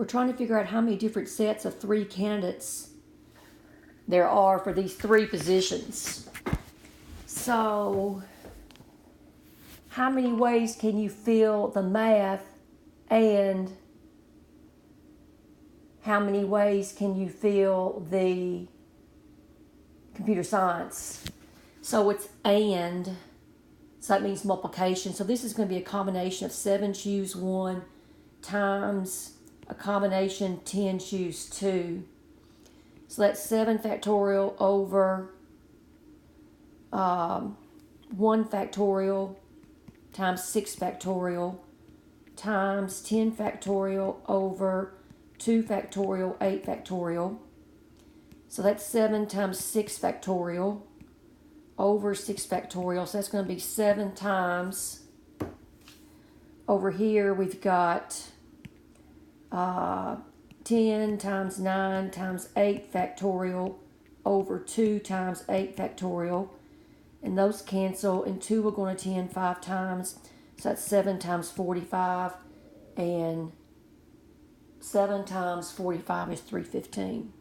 we're trying to figure out how many different sets of 3 candidates there are for these 3 positions. So, how many ways can you fill the math, and how many ways can you fill the computer science? So it's and, so that means multiplication. So this is going to be a combination of 7 choose 1 times a combination 10 choose 2. So that's 7 factorial over 1 factorial times 6 factorial times 10 factorial over 2 factorial, 8 factorial. So that's 7 times 6 factorial over 6 factorial. So that's going to be 7 times. Over here we've got 10 times 9 times 8 factorial over 2 times 8 factorial. And those cancel, and 2 are going to 10 5 times. So that's 7 times 45, and 7 times 45 is 315.